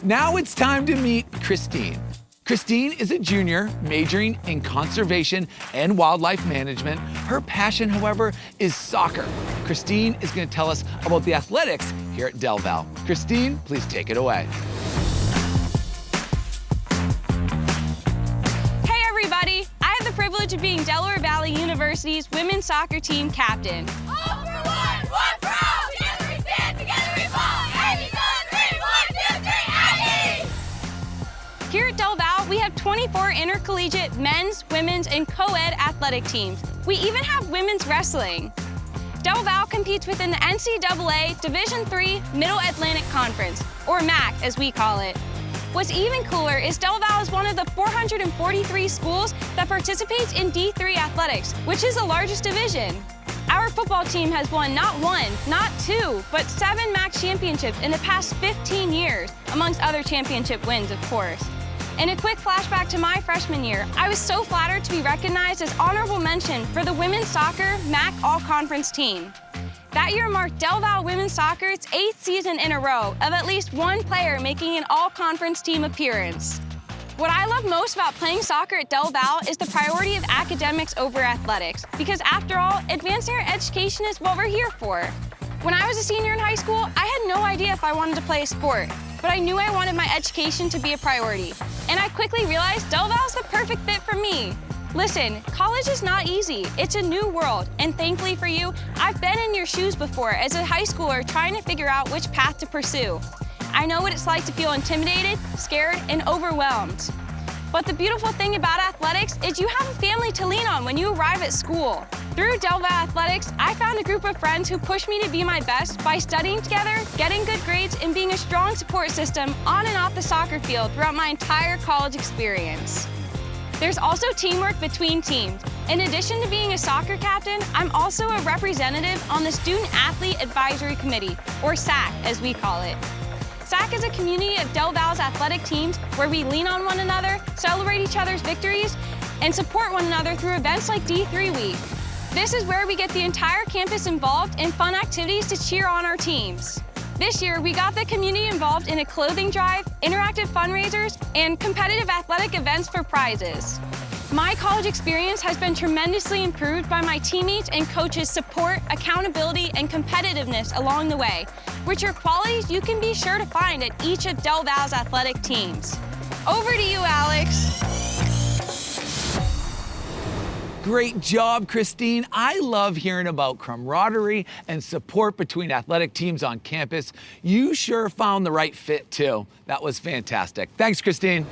Now it's time to meet Christine. Christine is a junior majoring in conservation and wildlife management. Her passion, however, is soccer. Christine is going to tell us about the athletics here at DelVal. Christine, please take it away. Hey everybody, I have the privilege of being Delaware Valley University's women's soccer team captain. All for one for all, together we stand, together we fall. Aggies on three, 1, 2, 3, Aggies! Here at DelVal, we have 24 intercollegiate men's, women's, and co-ed athletic teams. We even have women's wrestling. DelVal competes within the NCAA Division III Middle Atlantic Conference, or MAC as we call it. What's even cooler is DelVal is one of the 443 schools that participates in D3 athletics, which is the largest division. Our football team has won not one, not two, but 7 MAC championships in the past 15 years, amongst other championship wins, of course. In a quick flashback to my freshman year, I was so flattered to be recognized as honorable mention for the women's soccer MAC All-Conference team. That year marked DelVal women's soccer's 8th season in a row of at least one player making an all-conference team appearance. What I love most about playing soccer at DelVal is the priority of academics over athletics, because after all, advancing our education is what we're here for. When I was a senior in high school, I had no idea if I wanted to play a sport, but I knew I wanted my education to be a priority. And I quickly realized DelVal is the perfect fit for me. Listen, college is not easy. It's a new world, and thankfully for you, I've been in your shoes before as a high schooler trying to figure out which path to pursue. I know what it's like to feel intimidated, scared, and overwhelmed. But the beautiful thing about athletics is you have a family to lean on when you arrive at school. Through DelVal Athletics, I found a group of friends who pushed me to be my best by studying together, getting good grades, and being a strong support system on and off the soccer field throughout my entire college experience. There's also teamwork between teams. In addition to being a soccer captain, I'm also a representative on the Student Athlete Advisory Committee, or SAC as we call it. SAC is a community of DelVal's athletic teams where we lean on one another, celebrate each other's victories, and support one another through events like D3 Week. This is where we get the entire campus involved in fun activities to cheer on our teams. This year, we got the community involved in a clothing drive, interactive fundraisers, and competitive athletic events for prizes. My college experience has been tremendously improved by my teammates and coaches' support, accountability, and competitiveness along the way, which are qualities you can be sure to find at each of DelVal's athletic teams. Over to you, Alex. Great job, Christine. I love hearing about camaraderie and support between athletic teams on campus. You sure found the right fit, too. That was fantastic. Thanks, Christine.